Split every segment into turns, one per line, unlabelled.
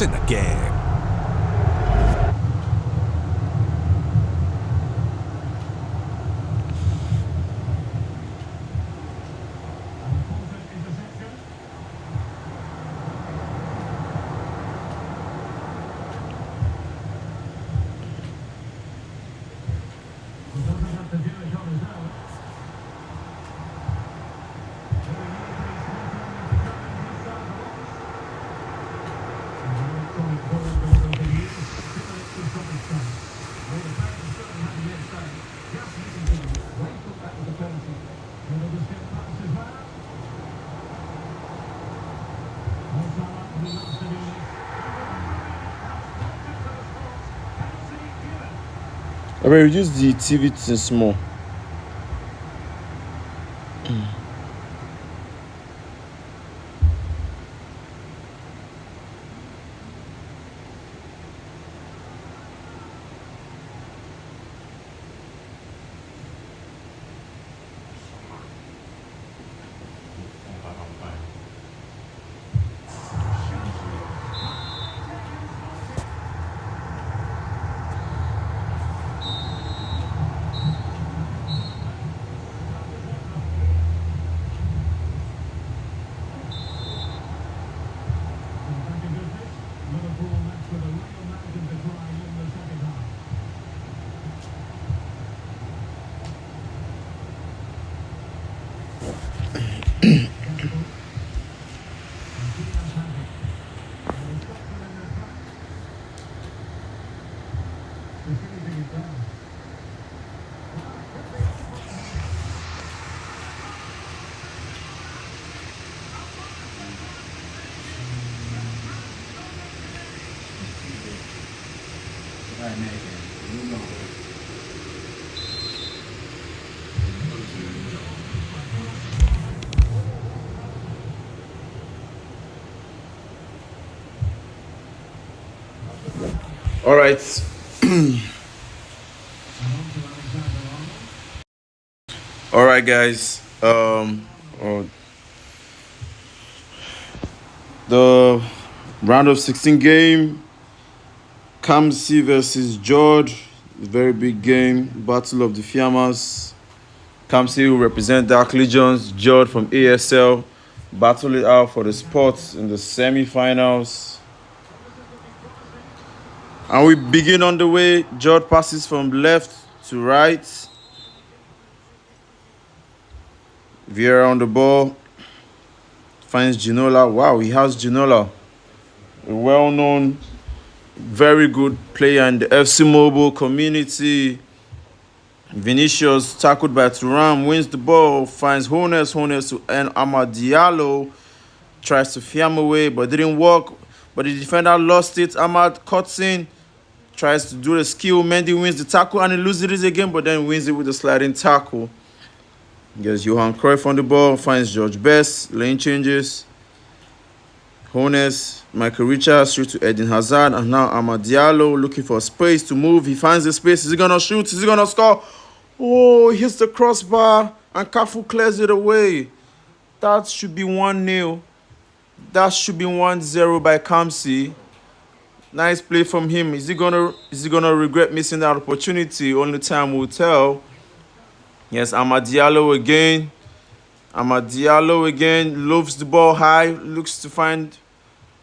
It's in the game.
I will reduce the TV to small. All right. All right, guys. The round of 16 game, KAMSI versus George. Very big game. Battle of the Fiamas. KAMSI will represent Dark Legions. George from ASL. Battle it out for the spots in the semi-finals. And we begin on the way. George passes from left to right. Vieira on the ball. Finds Ginola. Wow, he has Ginola. A well-known, very good player in the FC Mobile community. Vinicius tackled by Thuram, wins the ball, finds Hones to end Amad Diallo. Tries to fiam away, but didn't work. But the defender lost it. Amad cuts in. Tries to do the skill. Mendy wins the tackle and he loses it again, but then wins it with a sliding tackle. Gets Johan Cruyff on the ball, finds George Best, lane changes. Hones, Michael Richards, through to Eden Hazard, and now Amad Diallo looking for space to move. He finds the space. Is he going to shoot? Is he going to score? Oh, he hits the crossbar, and Cafu clears it away. That should be 1-0. That should be 1-0 by KAMSI. Nice play from him. Is he gonna regret missing that opportunity? Only time will tell. Yes, Amad Diallo again. Amad Diallo again loves the ball high, looks to find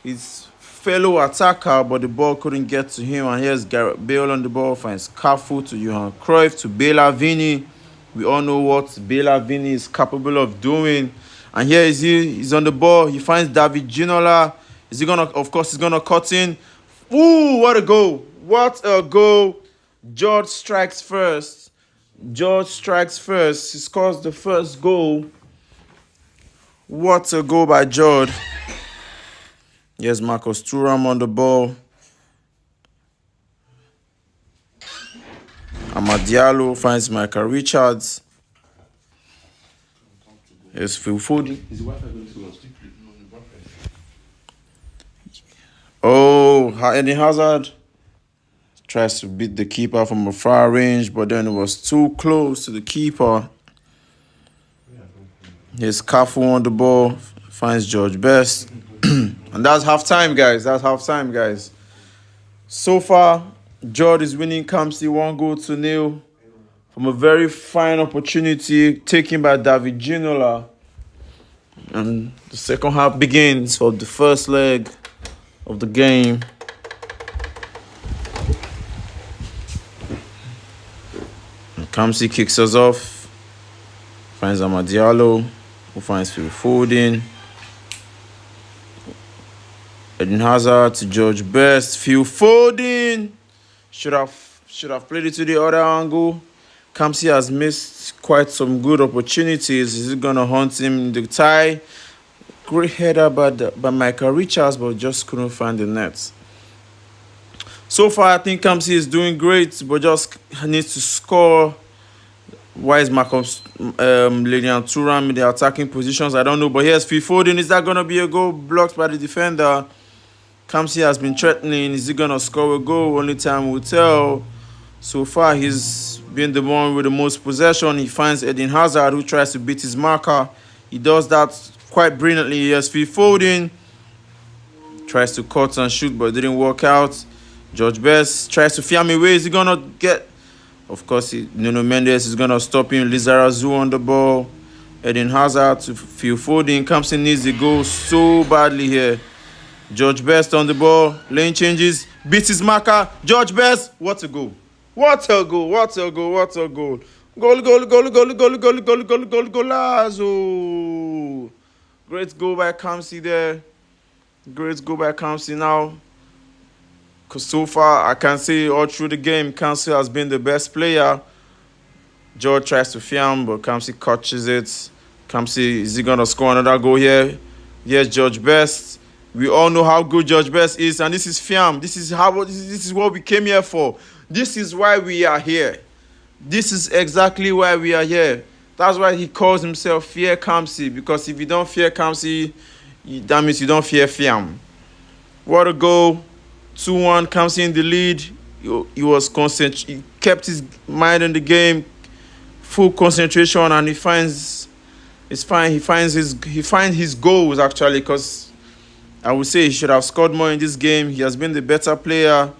his fellow attacker, but the ball couldn't get to him. And here's Gareth Bale on the ball, finds Cafu to Johan Cruyff to Bela Vini. We all know what Bela Vini is capable of doing. And here is he. He's on the ball. He finds David Ginola. Is he gonna? Of course, he's gonna cut in. Ooh, what a goal! What a goal! George strikes first. George strikes first. He scores the first goal. What a goal by George. Yes, Marcus Thuram on the ball. Amad Diallo finds Michael Richards. Yes, Phil Foden. Oh, Eden Hazard tries to beat the keeper from a far range, but then it was too close to the keeper. Here's Cafu on the ball, finds George Best. And that's halftime, guys. That's halftime, guys. So far, George is winning KAMSI 1-0 from a very fine opportunity taken by David Ginola. And the second half begins for the first leg of the game. And KAMSI kicks us off. Finds Amad Diallo, who finds Phil Foden. Eden Hazard to George Best. Phil Foden should have played it to the other angle. KAMSI has missed quite some good opportunities. Is he gonna hunt him in the tie? Great header by Michael Richards, but just couldn't find the net. So far, I think KAMSI is doing great, but just needs to score. Why is Marcus Lilian Thuram in the attacking positions? I don't know. But here's Phil Foden. Is that gonna be a goal blocked by the defender? KAMSI has been threatening. Is he going to score a goal? Only time will tell. So far, he's been the one with the most possession. He finds Eden Hazard, who tries to beat his marker. He does that quite brilliantly. Yes, Phil Foden tries to cut and shoot, but it didn't work out. George Best tries to fiam away. Is he going to get... Of course, Nuno Mendes is going to stop him. Lizarazu on the ball. Eden Hazard to Phil Foden. KAMSI needs the goal so badly here. George Best on the ball, lane changes, beats his marker. George Best, what a goal. What a goal, what a goal, what a goal. Golazo. Great goal by KAMSI there. Great goal by KAMSI now. Because so far, I can say all through the game, KAMSI has been the best player. George tries to fiam, but KAMSI catches it. KAMSI, is he going to score another goal here? Yes, George Best. We all know how good George Best is, and this is fiam. This is what we came here for. This is why we are here. This is exactly why we are here. That's why he calls himself Fear KAMSI, because if you don't fear KAMSI, that means you don't fear fiam. What a goal. 2-1, KAMSI in the lead. He was constant. He kept his mind in the game, full concentration, and he finds his goals actually, because I would say he should have scored more in this game. He has been the better player.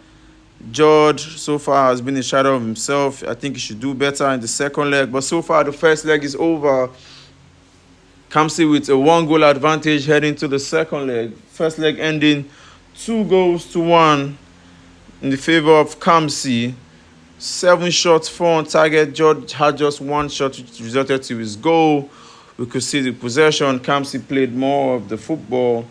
George, so far, has been a shadow of himself. I think he should do better in the second leg. But so far, the first leg is over. KAMSI with a 1-goal advantage heading to the second leg. First leg ending 2-1 in the favor of KAMSI. 7 shots, 4 on target. George had just 1 shot, which resulted to his goal. We could see the possession. KAMSI played more of the football.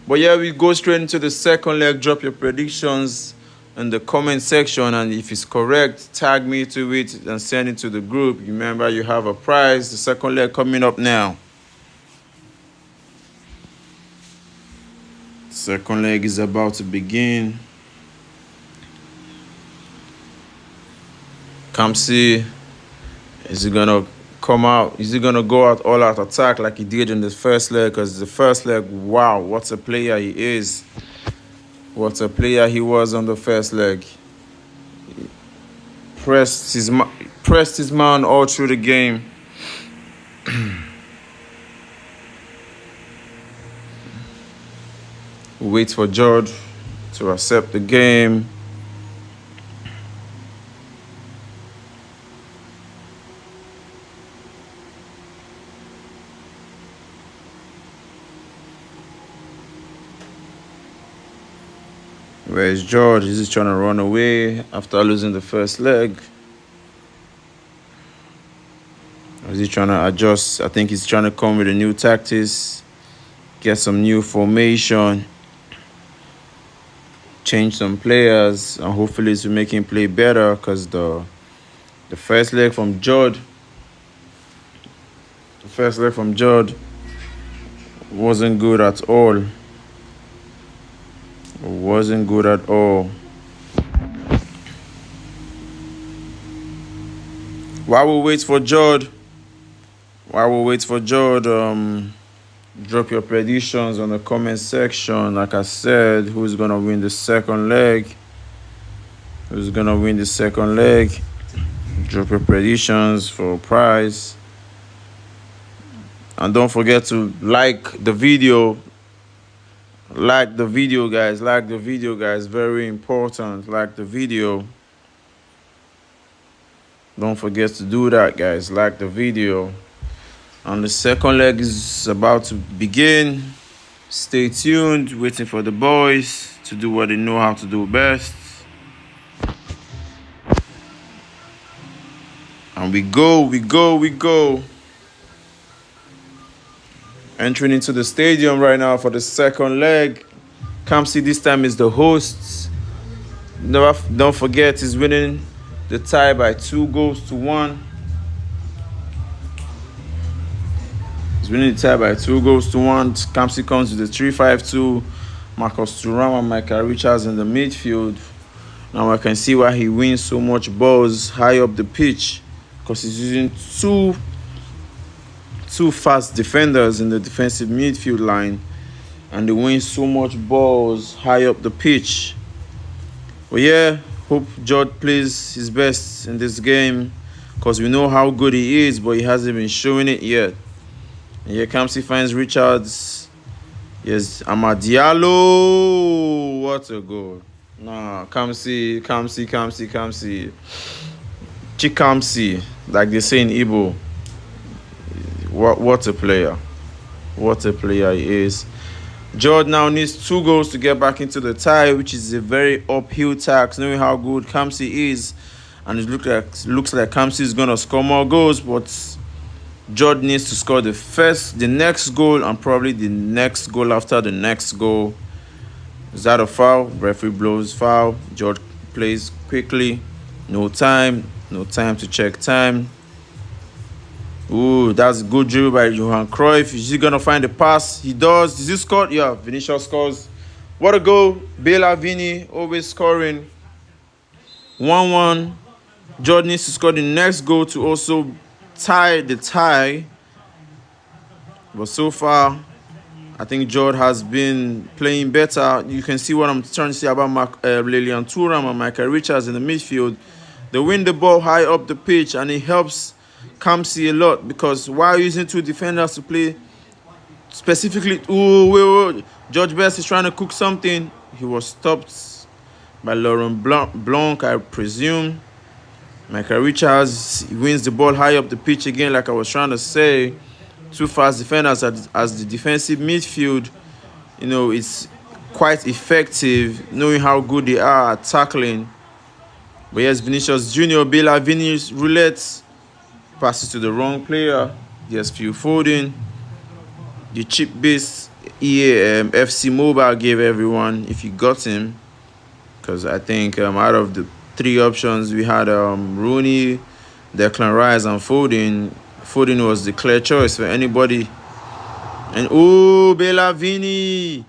But yeah, we go straight into the second leg. Drop your predictions in the comment section, and if it's correct, tag me to it and send it to the group. Remember, you have a prize. The second leg coming up now. Second leg is about to begin. KAMSI, is he gonna come out? Is he gonna go out all out attack like he did in the first leg? Because the first leg, wow, what a player he is. What a player he was on the first leg. He pressed his man all through the game. Wait for George to accept the game. Where's George? Is he trying to run away after losing the first leg? Or is he trying to adjust? I think he's trying to come with a new tactics, get some new formation, change some players, and hopefully to make him play better, because the first leg from George wasn't good at all. Wasn't good at all. While we wait for George, drop your predictions on the comment section. Like I said, who's going to win the second leg? Drop your predictions for a prize. And don't forget to like the video. Like the video, guys. Like the video, guys. Very important. Like the video. Don't forget to do that, guys. Like the video. And the second leg is about to begin. Stay tuned. Waiting for the boys to do what they know how to do best. And we go. Entering into the stadium right now for the second leg. KAMSI this time is the hosts. Don't forget, he's winning the tie by 2-1. He's winning the tie by 2-1. KAMSI comes with the 3-5-2. Marcus Thuram and Michael Richards in the midfield. Now I can see why he wins so much balls high up the pitch, because he's using two fast defenders in the defensive midfield line, and they win so much balls high up the pitch. But yeah, hope George plays his best in this game, because we know how good he is, but he hasn't been showing it yet. And yeah, KAMSI finds Richards. Yes, Amad Diallo. What a goal. Nah, KAMSI. Chikamsi, like they say in Igbo. What a player. What a player he is. George now needs 2 goals to get back into the tie, which is a very uphill task, knowing how good KAMSI is. And it looks like KAMSI is going to score more goals, but George needs to score the next goal, and probably the next goal after the next goal. Is that a foul? Referee blows foul. George plays quickly. No time to check time. Ooh, that's a good dribble by Johan Cruyff. Is he going to find the pass? He does. Is he scored? Yeah, Vinicius scores. What a goal. Bela Vini always scoring. 1-1. George needs to score the next goal to also tie the tie. But so far, I think George has been playing better. You can see what I'm trying to say about Lilian Thuram and Michael Richards in the midfield. They win the ball high up the pitch, and it helps KAMSI a lot, because while using 2 defenders to play specifically, George Best is trying to cook something. He was stopped by Laurent Blanc, I presume. Michael Richards wins the ball high up the pitch again, like I was trying to say. 2 fast defenders as the defensive midfield. You know, it's quite effective, knowing how good they are at tackling. But yes, Vinicius Junior, Bela Vini's roulette. Passes to the wrong player. Yes, Phil Foden. The cheap base FC Mobile gave everyone, if you got him. Because I think out of the 3 options, we had Rooney, Declan Rice, and Foden. Foden was the clear choice for anybody. And Bela Vini.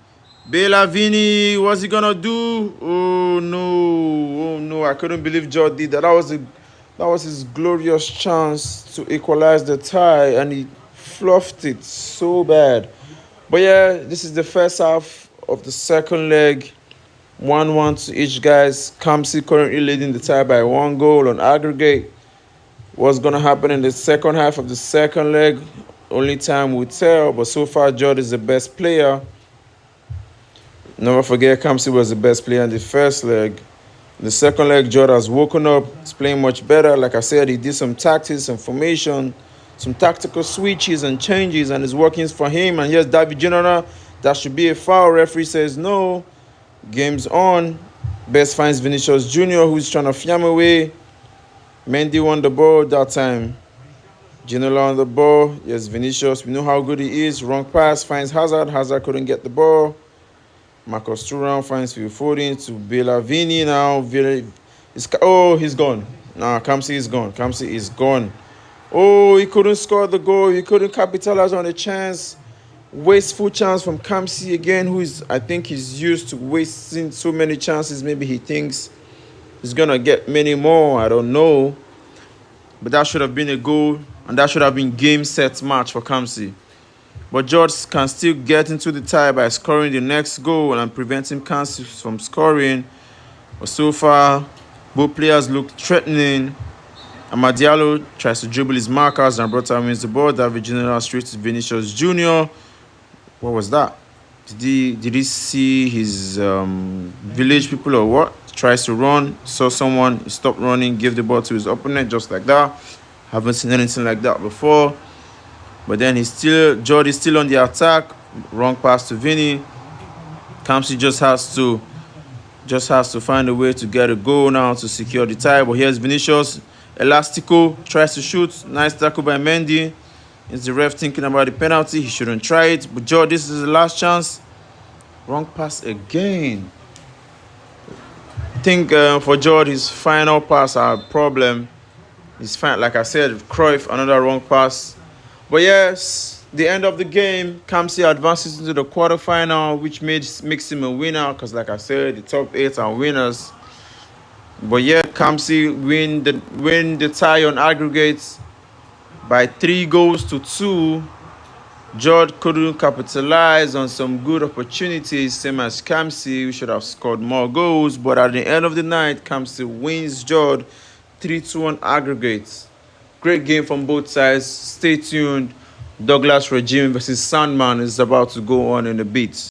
What's he gonna do? Oh no, I couldn't believe George did that. That was his glorious chance to equalize the tie, and he fluffed it so bad. But yeah, this is the first half of the second leg. 1-1 to each, guys. KAMSI currently leading the tie by 1 goal on aggregate. What's going to happen in the second half of the second leg, only time will tell. But so far, George is the best player. Never forget, KAMSI was the best player in the first leg. In the second leg, George has woken up. He's playing much better. Like I said, he did some tactics and formation, some tactical switches and changes, and it's working for him. And yes, David General, that should be a foul. Referee says no. Game's on. Best finds Vinicius Junior, who's trying to fiam away. Mendy won the ball that time. General on the ball. Yes, Vinicius. We know how good he is. Wrong pass. Finds Hazard. Hazard couldn't get the ball. Marcus Thuram finds Phil Foden to Bela Vini now. He's gone. Nah, KAMSI is gone. KAMSI is gone. Oh, he couldn't score the goal. He couldn't capitalize on the chance. Wasteful chance from KAMSI again, I think he's used to wasting so many chances. Maybe he thinks he's going to get many more. I don't know. But that should have been a goal, and that should have been game, set, match for KAMSI. But George can still get into the tie by scoring the next goal and preventing KAMSI from scoring. But so far, both players look threatening. Amad Diallo tries to dribble his markers, and Brota wins the ball. David General straight to Vinicius Junior. What was that? Did he see his village people or what? Tries to run, saw someone, he stopped running, gave the ball to his opponent just like that. Haven't seen anything like that before. But then Jordy's still on the attack. Wrong pass to Vinny. KAMSI just has to find a way to get a goal now to secure the tie. But here's Vinicius. Elastico tries to shoot. Nice tackle by Mendy. Is the ref thinking about the penalty? He shouldn't try it. But George, this is the last chance. Wrong pass again. I think for George, his final pass are a problem. He's fine. Like I said, Cruyff, another wrong pass. But yes, the end of the game, KAMSI advances into the quarterfinal, which makes him a winner. Because like I said, the top 8 are winners. But yeah, KAMSI win the tie on aggregates by 3-2. George couldn't capitalize on some good opportunities, same as KAMSI, who should have scored more goals. But at the end of the night, KAMSI wins George 3-2 on aggregates. Great game from both sides. Stay tuned. Douglas Regime versus Sandman is about to go on in a bit.